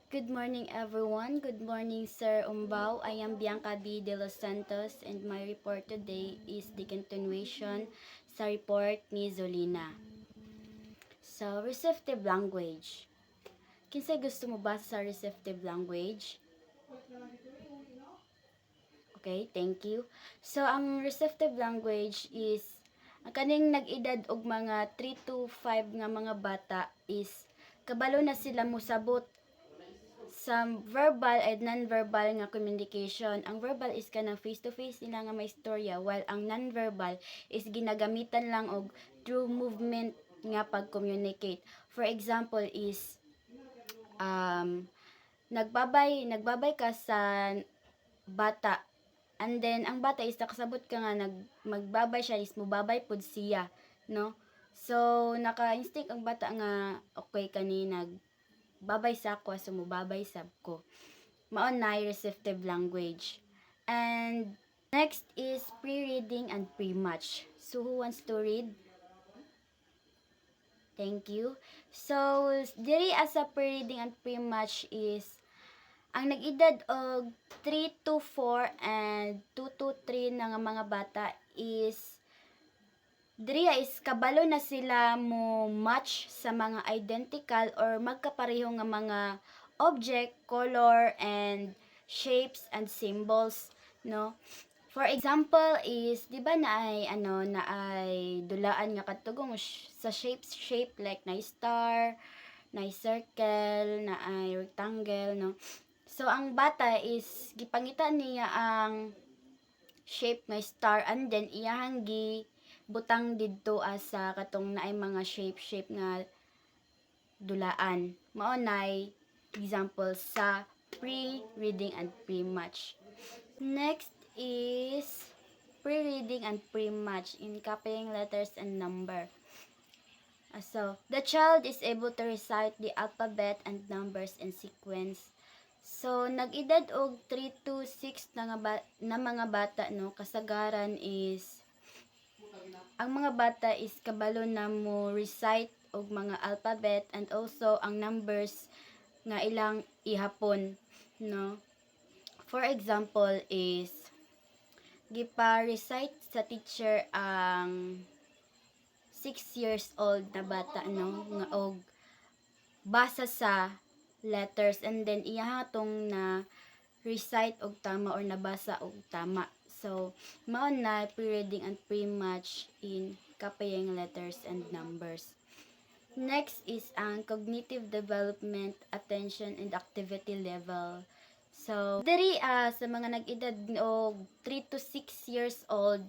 Good morning everyone. Good morning Sir Umbao. I am Bianca B. De Los Santos and my report today is the continuation sa report ni Zolina. So, receptive language. Kinsa gusto mo ba sa receptive language? Okay, thank you. So, ang receptive language is ang kaning nag-edad og mga 3 to 5 nga mga bata is kabalo na sila mosabot sa verbal and non-verbal nga communication. Ang verbal is kanang face-to-face nila nga may istorya, while ang non-verbal is ginagamitan lang og through movement nga pag-communicate. For example is nagbabay ka sa bata, and then ang bata is nakasabot ka nga magbabay siya, is mubabay pud siya, no? So naka-instinct ang bata nga okay kani babay sa ako, so mubabay sab ko. Mao na receptive language. And next is pre-reading and pre-match. So who wants to read? Thank you. So diri as a pre-reading and pre-match is ang nag-edad og 3 to 4 and 2 to 3 na nga mga bata is diriya is kabalo na sila mo match sa mga identical or magkapareho nga mga object, color, and shapes and symbols, no? For example is, di ba na ay dulaan nga katugong sa shape like na star, na circle, na ay rectangle, no? So ang bata is gipangita niya ang shape nga star, and then iyahang butang didto sa katong naay mga shape nga dulaan. Mao nay example sa pre-reading and pre-match. Next is pre-reading and pre-match in copying letters and number. So, the child is able to recite the alphabet and numbers in sequence. So, nag-edad og 3 to 6 na mga bata, no, kasagaran is ang mga bata is kabalo na mo recite og mga alphabet and also ang numbers nga ilang ihapon, no? For example is gipa-recite sa teacher ang 6 years old na bata, no, nga og basa sa letters, and then iya tong na recite og tama or nabasa og tama. So, mao na pre-reading and pre-match in copying letters and numbers. Next is ang cognitive development, attention, and activity level. So, diri sa mga nag-edad og 3 to 6 years old,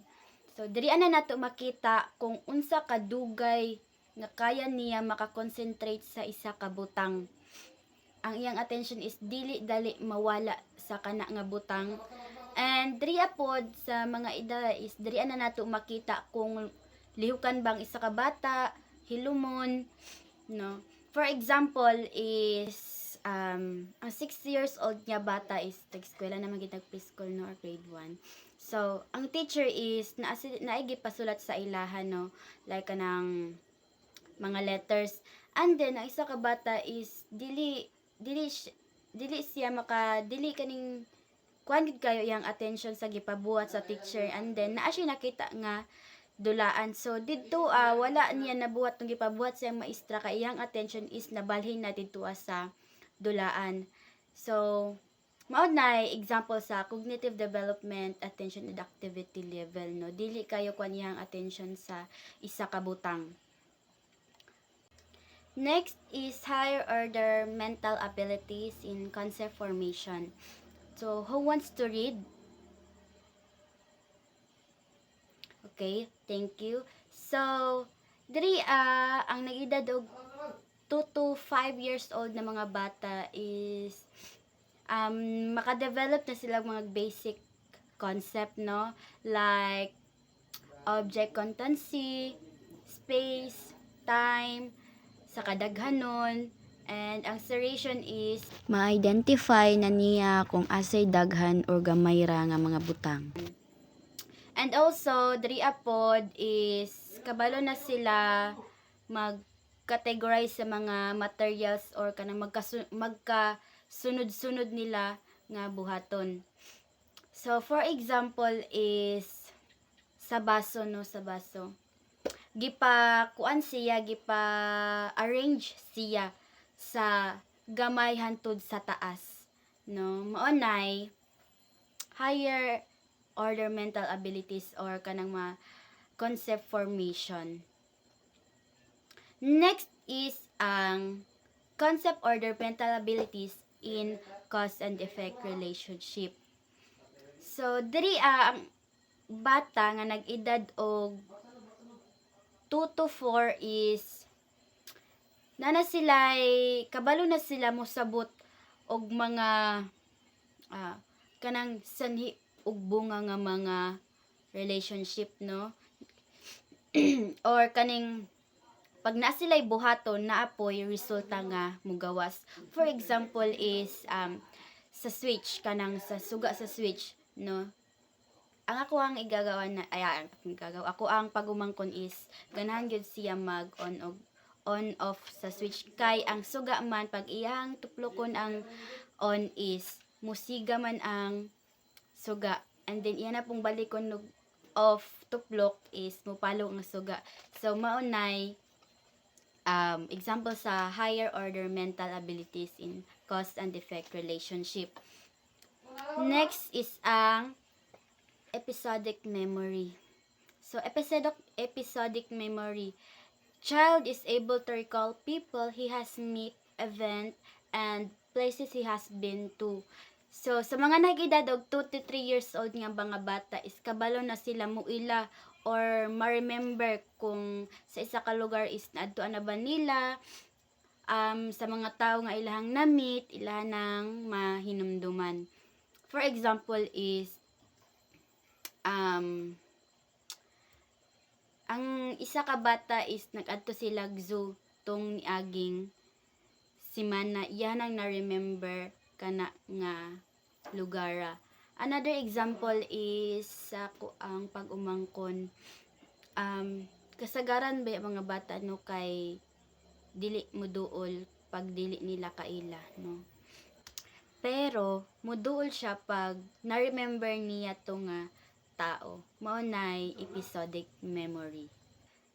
so diri na nato makita kung unsa kadugay nga kaya niya makakonsentrate sa isa ka butang. Ang iyang attention is dili dali mawala sa kana nga butang. And diri pod sa mga edad is diri na nato makita kung lihukan bang isa ka bata, hilumon, no. For example is ang 6 years old nga bata is tag-eskwela naman gid preschool, no, or grade 1. So ang teacher is naigi pasulat sa ilahan, no, like kanang mga letters, and then ang isa ka bata is dili kaning kuan gid kayo iyang attention sa gipabuhat sa teacher, and then naa siya nakita nga dulaan. So didto wala niya nabuhat tong gipabuhat sa maestra kay iyang attention is nabalhin na didto sa dulaan. So mao na example sa cognitive development, attention, and activity level, no. Dili kayo kuan iyang attention sa isa ka butang. Next is higher order mental abilities in concept formation. So, who wants to read? Okay, thank you. So, diri ang nag-edad og 2 to 5 years old na mga bata is makadevelop na sila mga basic concept, no? Like object constancy, space, time, sa kadaghanon, and ang serration is ma-identify na niya kung asay daghan or gamay ra nga mga butang. And also diri pod is kabalo na sila categorize sa mga materials or kanang magkasunod-sunod nila nga buhaton. So for example is sa baso no, sa baso. Gipa arrange siya sa gamay hantud sa taas no. Maunay higher order mental abilities or kanang concept formation. Next is ang concept order mental abilities in cause and effect relationship. So diri ang bata nga nag-edad og 2 to 4 is kabalo na sila mosabot og mga kanang sanhi ug bunga nga mga relationship no. Or kaning pag na sila'y buhaton naapoy resulta nga mugawas. For example is sa switch kanang sa suga sa switch no. Ang ako ang igagawa na ako ang pagumangkon is ganahan gyud siya mag on off sa switch kay ang suga man pag iyang tuplokon ang on is musiga man ang suga and then iya na pong balikon og off tuplok is mupalo ang suga. So maunay example sa higher order mental abilities in cause and effect relationship. Next is ang episodic memory. So episodic memory. Child is able to recall people he has met, event, and places he has been to. So sa mga nag-edad og 2 to 3 years old nga mga bata is kabalo na sila muila or ma-remember kung sa isa ka lugar is naadtoan na ba nila, sa mga tao nga ilahang na-meet, ilahang mahinumduman. For example is ang isa ka bata is nag-adto sila zoo tong niaging simana iyan ang na-remember kana nga lugara. Another example is ang pag-umangkon kasagaran ba mga bata no kay dili muduol pag dili nila kaila no. Pero muduol siya pag na-remember niya to nga tao. Maunay episodic memory.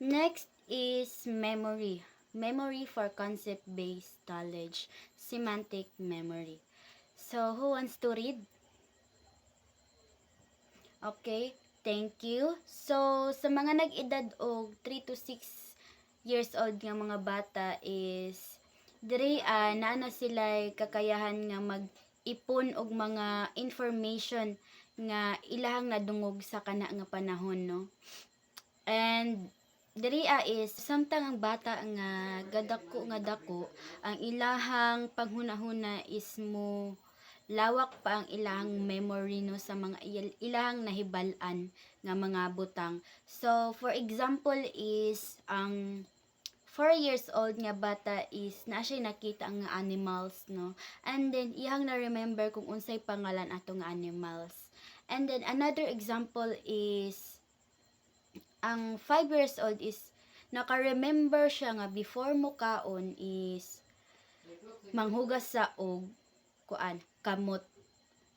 Next is memory. Memory for concept-based knowledge. Semantic memory. So, who wants to read? Okay, thank you. So, sa mga nag-edad og 3 to 6 years old nga mga bata is diri naa sila kakayahan nga mag-ipon og mga information nga ilahang nadungog sa kana nga panahon no. And diri is samtang ang bata nga dako ang ilahang paghunahuna is mo lawak pa ang ilahang memory no sa mga ilahang nahibal-an nga mga butang. So for example is ang 4 years old nga bata is na siya nakita nga animals no, and then iyang na remember kung unsay pangalan ato nga animals. And then another example is ang 5 years old is naka-remember siya nga before mo kaon is manghugas sa og kamot.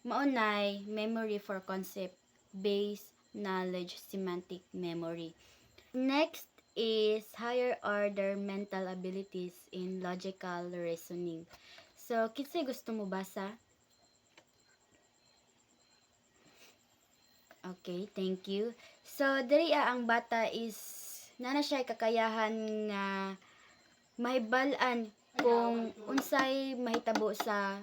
Maunay memory for concept based knowledge semantic memory. Next is higher order mental abilities in logical reasoning. So kinsay gusto mo basa? Okay, thank you. So diri ang bata is nana siya kakayahan nga mahibal-an kung unsay mahitabo sa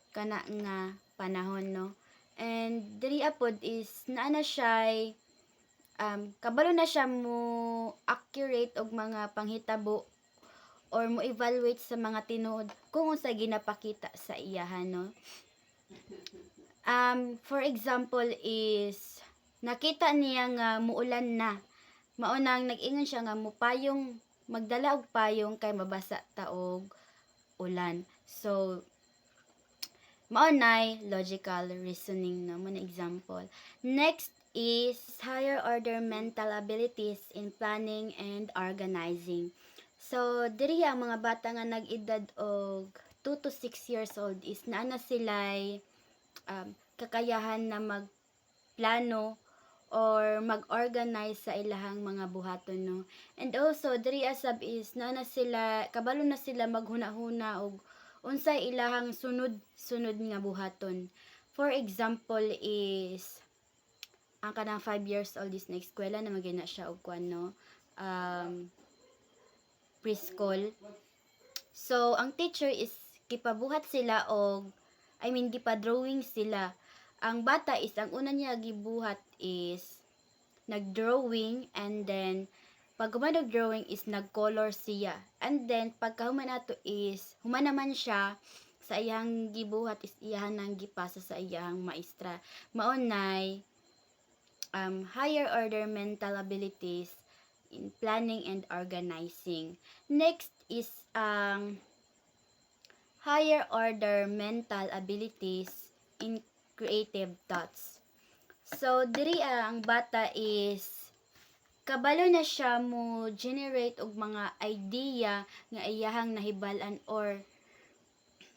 kana nga panahon no. And diri pod is naana siya kabalo na siya mo accurate og mga panghitabo or mo evaluate sa mga tinuod kung unsay ginapakita sa iyahan no. For example is nakita niya nga muulan na. Maunang nag-ingon siya nga mupayong magdala og payong kay mabasa ta og ulan. So maunay logical reasoning na mo na example. Next is higher order mental abilities in planning and organizing. So diri ang mga bata nga nag-edad og 2 to 6 years old is naa na sila'y kakayahan na magplano or mag-organize sa ilahang mga buhaton, no. And also diri asab is naa na sila kabalo na sila maghuna-huna og unsay ilahang sunod nga buhaton. For example is ang kanang 5 years old is na eskwela na magina siya og kuan, no, preschool. So ang teacher is gipabuhat sila og gipa-drawing sila. Ang bata is ang una niya gibuhat is nag-drawing, and then pag human nag-drawing is nag-color siya. And then pagka human nato is human naman siya sa iyang gibuhat is iyahan nang gipasa sa iyang maestra. Maunay higher order mental abilities in planning and organizing. Next is higher order mental abilities in creative thoughts. So diri ang bata is kabalo na siya mo generate og mga idea nga iyahang nahibal-an, or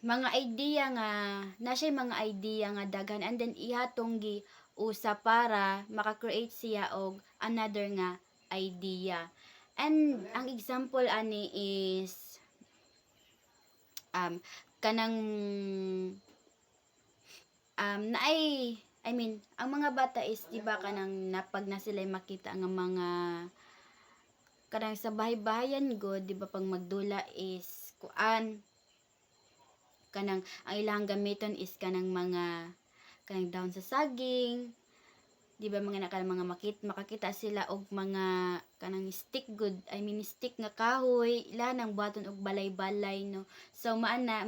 mga idea nga mga idea nga daghan, and then ihatong gi usa para maka-create siya og another nga idea. And ang example ani is kanang naay ang mga bata is di ba kanang napag na sila makita nga mga kanang sa bahay-bahayan god, di ba pag magdula is kuan kanang ang ilang gamiton is kanang mga kanang daon sa saging, di ba mga mga makakita sila og mga kanang stick good, stick nga kahoy ila nang baton og balay-balay, no. So maunay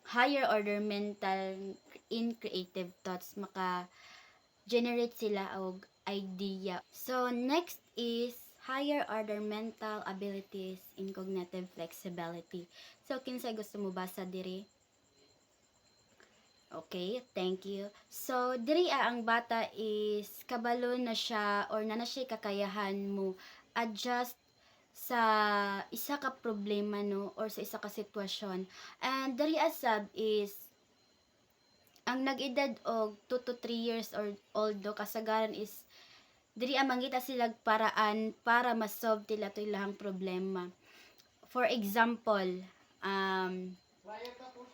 higher order mental in creative thoughts, maka generate sila og idea. So next is higher order mental abilities in cognitive flexibility. So kinsay gusto mo basa diri? Okay, thank you. So diri ang bata is kabalo na siya or na siya kakayahan mo adjust sa isa ka problema, no, or sa isa ka sitwasyon. And diri asab is ang nag-edad og 2 to 3 years old do kasagaran is diri mangita sila paraan para ma-solve nila to ilahang problema. For example,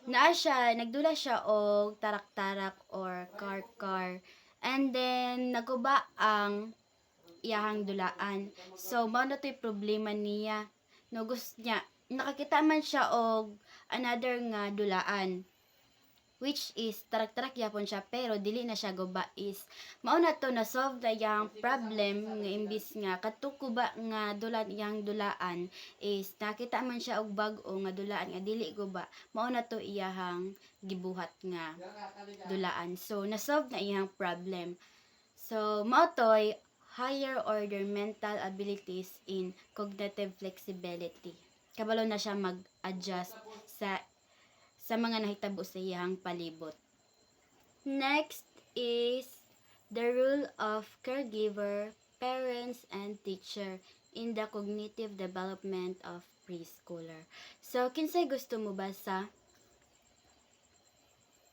nagdula siya og tarak-tarak or car, and then naguba ang iyahang dulaan. So mao na to'y problema niya, no, gusto niya nakakita man siya og another nga dulaan, which is tarak-tarak yapon siya pero dili na siya guba, is mao na to na solve na yang problem nga imbis nga katuko ba nga iyang dulaan is nakita man siya og bag-o nga dulaan nga dili guba, mao na to iyahang gibuhat nga dulaan. So na solve na iyang problem. So mao toy higher order mental abilities in cognitive flexibility. Kabalo na siya mag-adjust sa mga nahitabo sa iyang palibot. Next is the role of caregiver, parents, and teacher in the cognitive development of preschooler. So, kinsay gusto mo basa?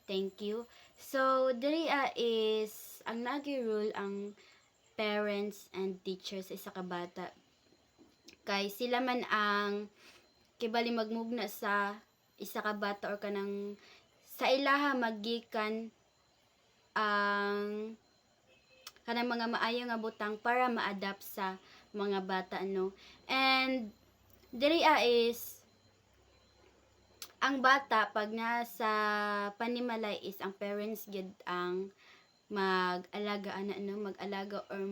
Thank you. So, diri is ang nagi-rule ang parents and teachers sa isa ka bata. Kay sila man ang kibali magmugna sa isa ka bata or kanang sa ilaha magikan ang kanang mga maayo nga butang para ma-adapt sa mga bata, no. And diri is ang bata pag nasa panimalay is ang parents gid ang mag-alaga mag-alaga or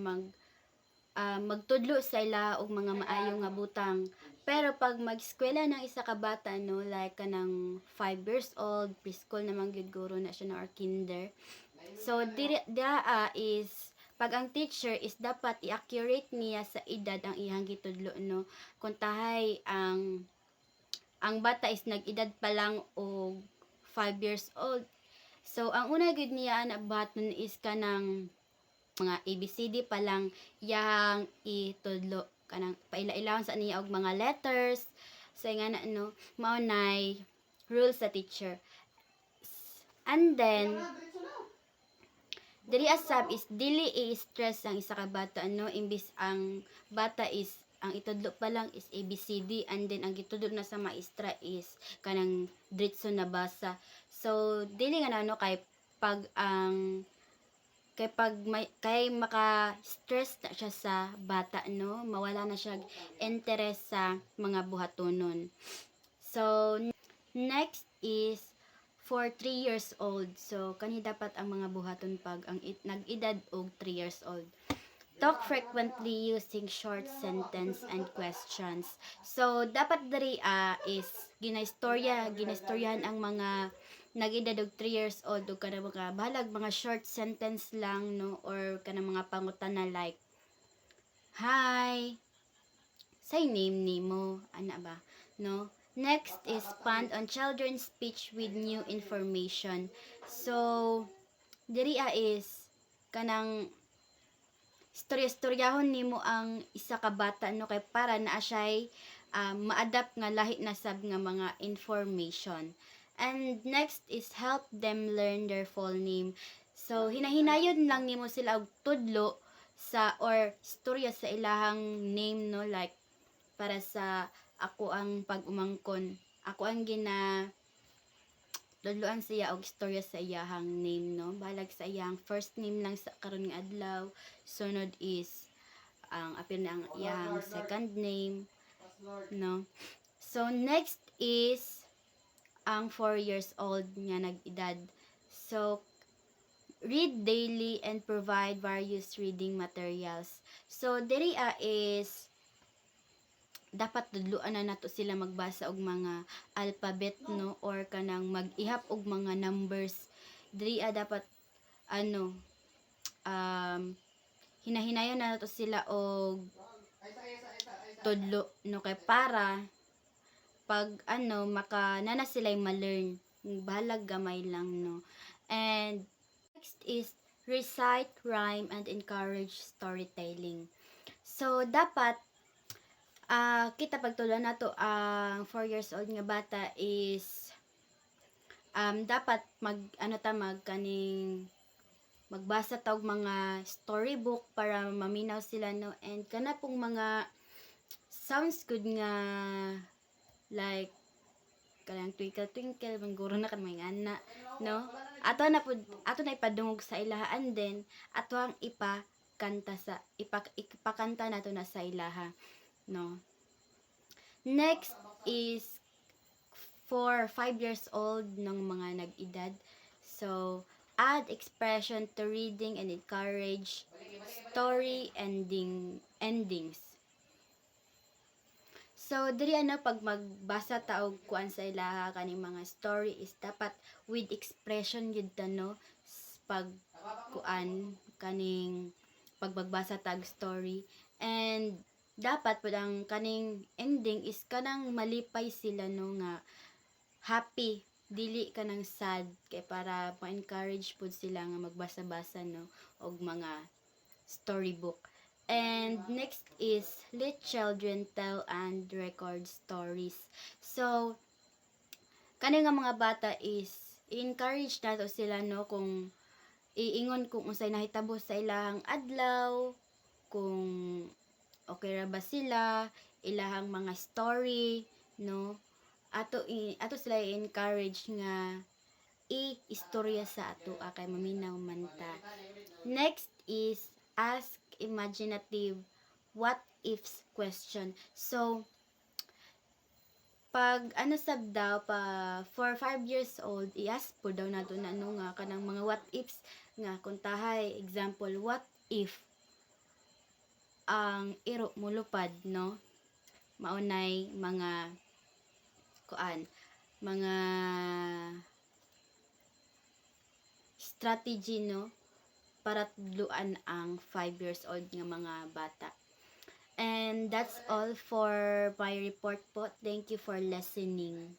magtudlo sa ila og mga maayo nga butang. Pero pag mag-eskwela ng isa ka bata, no, like kanang 5 years old, preschool naman gyud guro na siya na or kinder. So is pag ang teacher is dapat i-accurate niya sa edad ang iyang gitudlo, no. Kung tahay ang bata is nag-edad pa lang og 5 years old. So ang una gyud niya na baton is kanang mga ABCD pa lang yang itudlo. kanang paila-ilahon sa niya og mga letters sa nga na no mao nay rule sa teacher. And then diri asab is dili i-stress ang isa ka bata no, imbis ang bata is ang itudlo pa lang is ABCD, and then ang gitudlo na sa maestra is kanang diretso na basa. So dili nga na no kay pag ang kay maka-stress na siya sa bata no, mawala na siya interest sa mga buhatonon. So next is for 3 years old. So kani dapat ang mga buhaton pag ang nag-edad og 3 years old. Talk frequently using short sentence and questions. So dapat diri is ginaistoryahan ang mga nag-edad og 3 years old ug kanang mga bahalag mga short sentence lang no, or kanang mga pangutana like hi, say name nimo ana ba no. Next is expand on children's speech with new information. So diri is kanang istorya-istoryahon nimo ang isa ka bata no, kay para naa siya'y ma-adapt nga lahi na sab nga mga information. And next is help them learn their full name. So hinahinayon lang nimo sila og tudlo sa or istorya sa ilahang name no, like para sa ako ang pag-umangkon, ako ang tudloan siya og istorya sa iyahang name no, balag sa iyang first name lang sa karon nga adlaw, sunod is ang apil na ang iyang second name no. So next is ang 4 years old nga nag-edad. So read daily and provide various reading materials. So diri is dapat tudloan na nato sila magbasa og mga alphabet no, or kanang mag-ihap og mga numbers. Diri dapat ano hinahinayon na nato sila og tudlo no, kay para pag ano maka nana sila ma-learn, bahalag gamay lang no. And next is recite, rhyme, and encourage storytelling. So dapat kita pagtulan nato ang 4 years old nga bata is dapat magbasa ta og mga storybook para maminaw sila no, and kana pong mga sounds good nga like kanang twinkle twinkle mangguro na kan mga ana no, ato na ipadungog sa ilaha, and then ato ang ipakanta nato na sa ilaha no. Next is for 5 years old ng mga nag-edad. So add expression to reading and encourage story endings. So diri pag magbasa ta og kuan sa ilaha kaning mga story is dapat with expression gyud ta no, pag kuan kaning pagbagbasa tag story. And dapat pud ang kaning ending is kanang malipay sila no, nga happy, dili kanang sad, kay para ma-encourage pud sila nga magbasa-basa no og mga storybook. And next is let children tell and record stories. So kani nga mga bata is i-encourage nato sila no, kung iingon kung unsay nahitabo sa ilahang adlaw, kung okay ra ba sila, ilahang mga story no, ato sila i-encourage nga i-istorya sa ato kay maminaw man ta. Next is ask imaginative what ifs question. So pag sab daw pa for 5 years old, i-ask po daw nato na nga kanang mga what ifs nga kuntahay, example, what if ang iro mulupad no, maunay mga mga strategy no para tudloan ang 5 years old nga mga bata. And that's all for my report po. Thank you for listening.